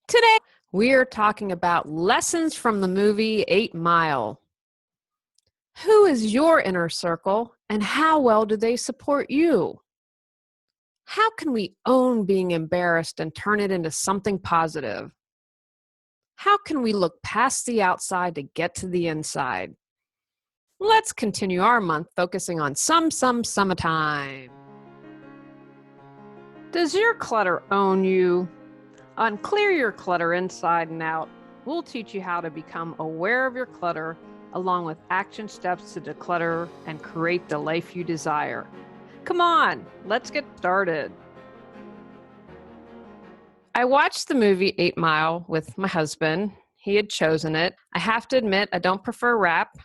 Today, we are talking about lessons from the movie 8 Mile. Who is your inner circle, and how well do they support you? How can we own being embarrassed and turn it into something positive? How can we look past the outside to get to the inside? Let's continue our month focusing on summertime. Does your clutter own you? On Clear Your Clutter Inside and Out, we'll teach you how to become aware of your clutter, along with action steps to declutter and create the life you desire. Come on, let's get started. I watched the movie 8 Mile with my husband. He had chosen it. I have to admit, I don't prefer rap.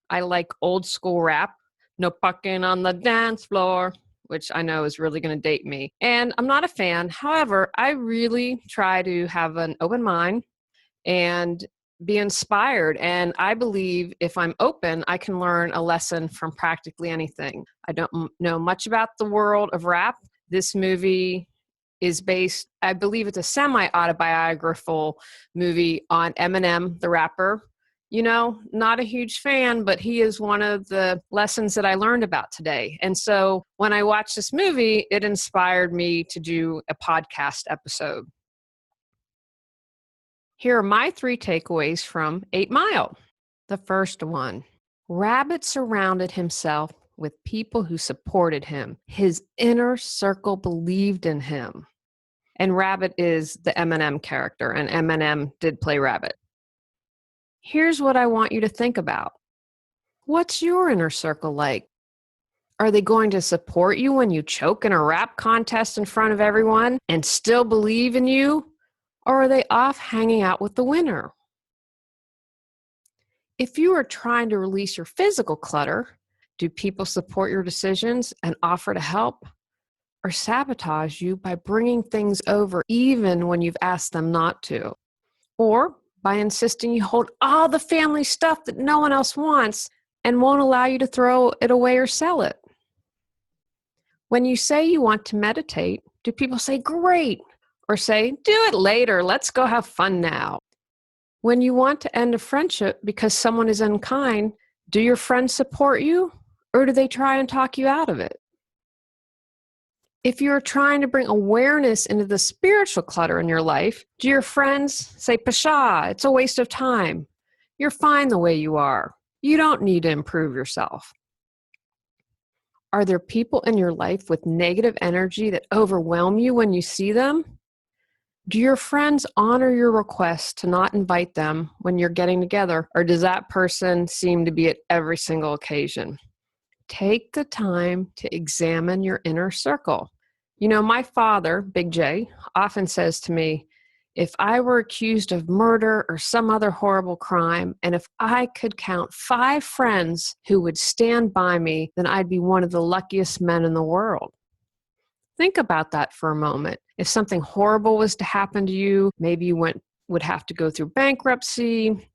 I like old school rap. No fucking on the dance floor, which I know is really going to date me. And I'm not a fan. However, I really try to have an open mind and be inspired. And I believe if I'm open, I can learn a lesson from practically anything. I don't know much about the world of rap. This movie is based, I believe it's a semi-autobiographical movie on Eminem, the rapper. You know, not a huge fan, but he is one of the lessons that I learned about today. And so when I watched this movie, it inspired me to do a podcast episode. Here are my 3 takeaways from 8 Mile. The first one, Rabbit surrounded himself with people who supported him. His inner circle believed in him. And Rabbit is the Eminem character, and Eminem did play Rabbit. Here's what I want you to think about. What's your inner circle like? Are they going to support you when you choke in a rap contest in front of everyone and still believe in you? Or are they off hanging out with the winner? If you are trying to release your physical clutter, do people support your decisions and offer to help? Or sabotage you by bringing things over even when you've asked them not to? Or by insisting you hold all the family stuff that no one else wants and won't allow you to throw it away or sell it? When you say you want to meditate, do people say, great, or say, do it later, let's go have fun now? When you want to end a friendship because someone is unkind, do your friends support you, or do they try and talk you out of it? If you're trying to bring awareness into the spiritual clutter in your life, do your friends say, Pshaw, it's a waste of time. You're fine the way you are. You don't need to improve yourself. Are there people in your life with negative energy that overwhelm you when you see them? Do your friends honor your request to not invite them when you're getting together, or does that person seem to be at every single occasion? Take the time to examine your inner circle. You know, my father, Big J, often says to me, if I were accused of murder or some other horrible crime, and if I could count 5 friends who would stand by me, then I'd be one of the luckiest men in the world. Think about that for a moment. If something horrible was to happen to you, maybe you would have to go through bankruptcy,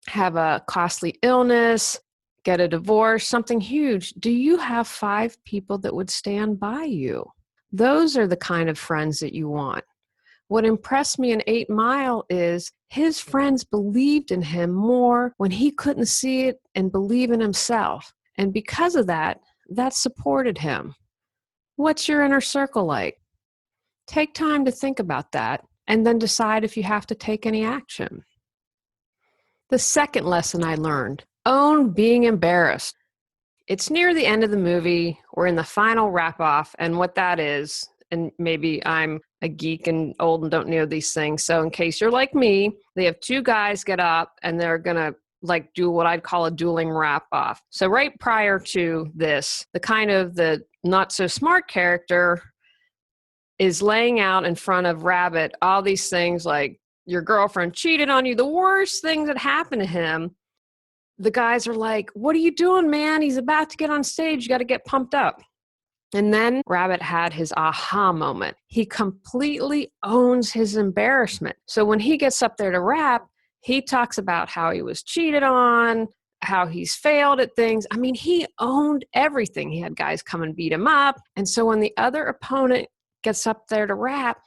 have a costly illness, get a divorce, something huge. Do you have 5 people that would stand by you? Those are the kind of friends that you want. What impressed me in 8 Mile is his friends believed in him more when he couldn't see it and believe in himself. And because of that, that supported him. What's your inner circle like? Take time to think about that and then decide if you have to take any action. The second lesson I learned, own being embarrassed. It's near the end of the movie. We're in the final wrap-off, and what that is, and maybe I'm a geek and old and don't know these things, so in case you're like me, they have 2 guys get up and they're going to do what I'd call a dueling wrap-off. So right prior to this, the not so smart character is laying out in front of Rabbit all these things like your girlfriend cheated on you, the worst things that happened to him. The guys are like, what are you doing, man? He's about to get on stage. You got to get pumped up. And then Rabbit had his aha moment. He completely owns his embarrassment. So when he gets up there to rap, he talks about how he was cheated on, how he's failed at things. I mean, he owned everything. He had guys come and beat him up. And so when the other opponent gets up there to rap,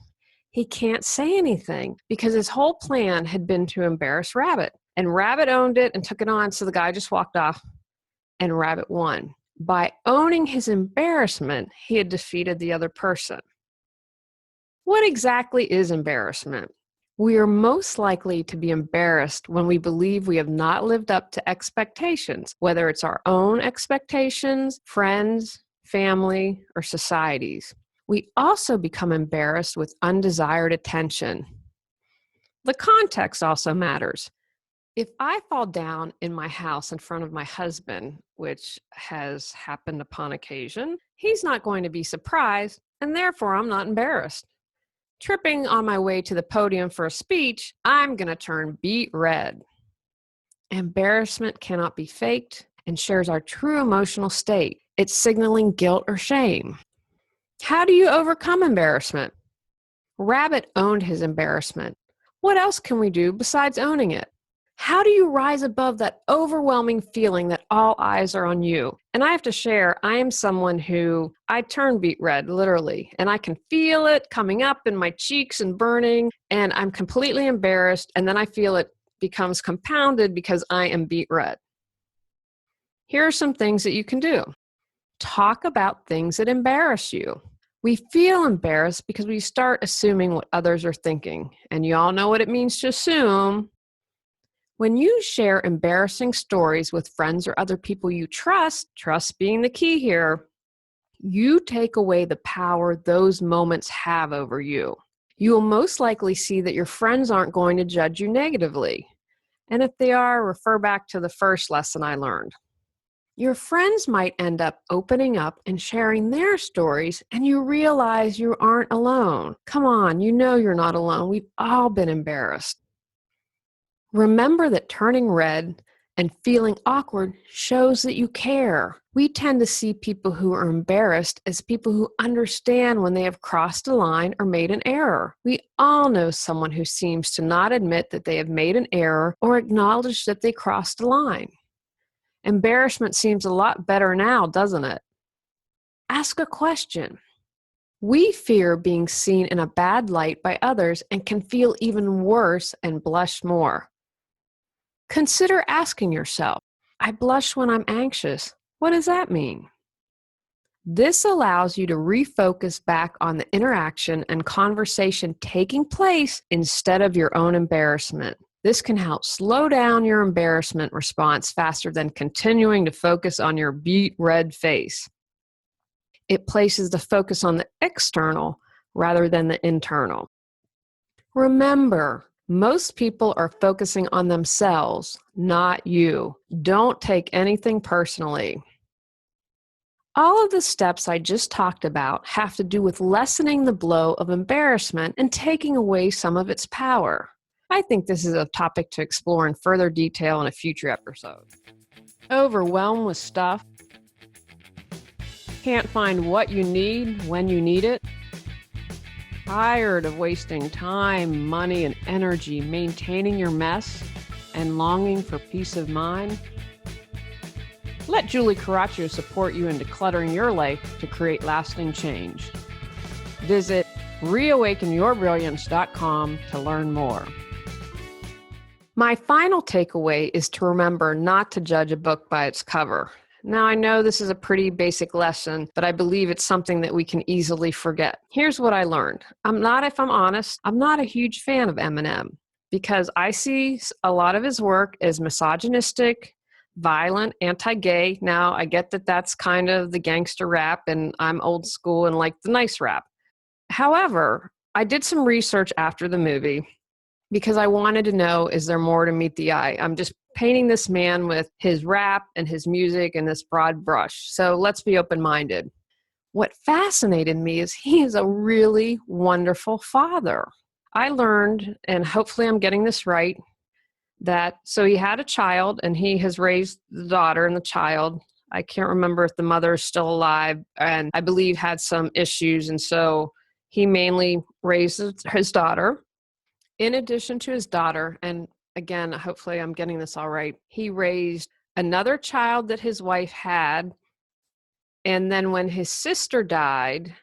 He can't say anything because his whole plan had been to embarrass Rabbit. And Rabbit owned it and took it on, so the guy just walked off, and Rabbit won. By owning his embarrassment, he had defeated the other person. What exactly is embarrassment? We are most likely to be embarrassed when we believe we have not lived up to expectations, whether it's our own expectations, friends, family, or society's. We also become embarrassed with undesired attention. The context also matters. If I fall down in my house in front of my husband, which has happened upon occasion, he's not going to be surprised, and therefore I'm not embarrassed. Tripping on my way to the podium for a speech, I'm going to turn beet red. Embarrassment cannot be faked and shares our true emotional state. It's signaling guilt or shame. How do you overcome embarrassment? Rabbit owned his embarrassment. What else can we do besides owning it? How do you rise above that overwhelming feeling that all eyes are on you? And I have to share, I am someone who, I turn beet red, literally, and I can feel it coming up in my cheeks and burning, and I'm completely embarrassed, and then I feel it becomes compounded because I am beet red. Here are some things that you can do. Talk about things that embarrass you. We feel embarrassed because we start assuming what others are thinking, and you all know what it means to assume. When you share embarrassing stories with friends or other people you trust being the key here, you take away the power those moments have over you. You will most likely see that your friends aren't going to judge you negatively. And if they are, refer back to the first lesson I learned. Your friends might end up opening up and sharing their stories, and you realize you aren't alone. Come on, you know you're not alone. We've all been embarrassed. Remember that turning red and feeling awkward shows that you care. We tend to see people who are embarrassed as people who understand when they have crossed a line or made an error. We all know someone who seems to not admit that they have made an error or acknowledge that they crossed a line. Embarrassment seems a lot better now, doesn't it? Ask a question. We fear being seen in a bad light by others and can feel even worse and blush more. Consider asking yourself, I blush when I'm anxious. What does that mean? This allows you to refocus back on the interaction and conversation taking place instead of your own embarrassment. This can help slow down your embarrassment response faster than continuing to focus on your beet red face. It places the focus on the external rather than the internal. Remember, most people are focusing on themselves, not you. Don't take anything personally. All of the steps I just talked about have to do with lessening the blow of embarrassment and taking away some of its power. I think this is a topic to explore in further detail in a future episode. Overwhelmed with stuff? Can't find what you need when you need it? Tired of wasting time, money, and energy maintaining your mess and longing for peace of mind? Let Julie Coraccio support you in decluttering your life to create lasting change. Visit reawakenyourbrilliance.com to learn more. My final takeaway is to remember not to judge a book by its cover. Now, I know this is a pretty basic lesson, but I believe it's something that we can easily forget. Here's what I learned. If I'm honest, I'm not a huge fan of Eminem because I see a lot of his work as misogynistic, violent, anti-gay. Now, I get that that's kind of the gangster rap, and I'm old school and like the nice rap. However, I did some research after the movie because I wanted to know, is there more to meet the eye? I'm just painting this man with his rap and his music and this broad brush. So let's be open-minded. What fascinated me is he is a really wonderful father. I learned, and hopefully I'm getting this right, so he had a child and he has raised the daughter and the child. I can't remember if the mother is still alive, and I believe had some issues. And so he mainly raised his daughter. In addition to his daughter, and again, hopefully I'm getting this all right, he raised another child that his wife had. And then when his sister died,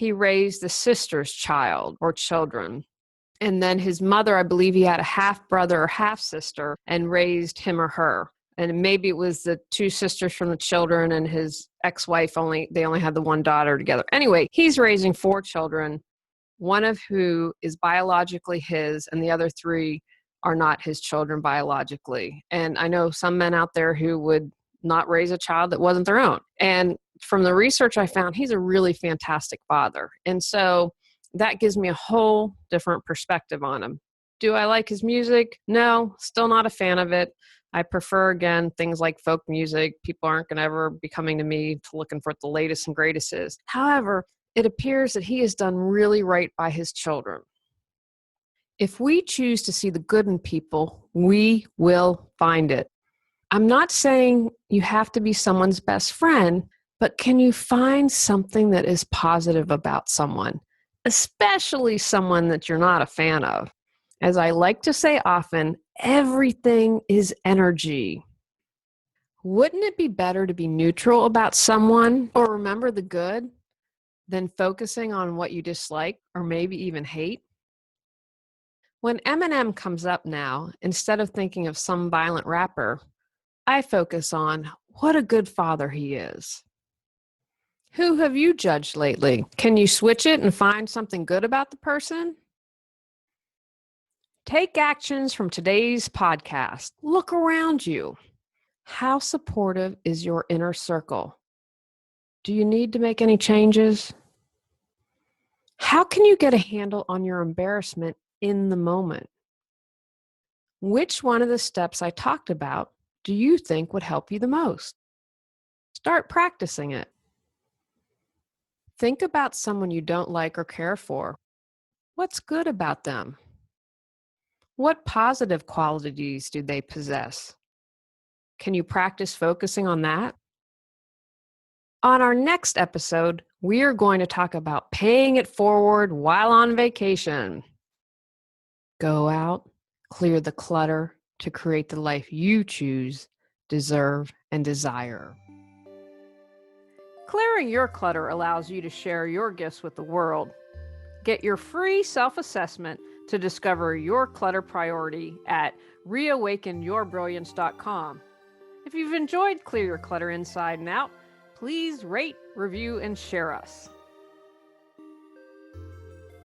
he raised the sister's child or children. And then his mother, I believe he had a half brother or half sister and raised him or her. And maybe it was the two sisters from the children and his ex-wife they only had the one daughter together. Anyway, he's raising 4 children, one of who is biologically his and the other 3 are not his children biologically. And I know some men out there who would not raise a child that wasn't their own. And from the research I found, he's a really fantastic father. And so that gives me a whole different perspective on him. Do I like his music? No, still not a fan of it. I prefer, again, things like folk music. People aren't going to ever be coming to me to looking for what the latest and greatest is. However, it appears that he has done really right by his children. If we choose to see the good in people, we will find it. I'm not saying you have to be someone's best friend, but can you find something that is positive about someone, especially someone that you're not a fan of? As I like to say often, everything is energy. Wouldn't it be better to be neutral about someone or remember the good than focusing on what you dislike or maybe even hate? When Eminem comes up now, instead of thinking of some violent rapper, I focus on what a good father he is. Who have you judged lately? Can you switch it and find something good about the person? Take actions from today's podcast. Look around you. How supportive is your inner circle? Do you need to make any changes? How can you get a handle on your embarrassment in the moment? Which one of the steps I talked about do you think would help you the most? Start practicing it. Think about someone you don't like or care for. What's good about them? What positive qualities do they possess? Can you practice focusing on that? On our next episode, we are going to talk about paying it forward while on vacation. Go out, clear the clutter to create the life you choose, deserve, and desire. Clearing your clutter allows you to share your gifts with the world. Get your free self-assessment to discover your clutter priority at reawakenyourbrilliance.com. If you've enjoyed Clear Your Clutter Inside and Out, please rate, review, and share us.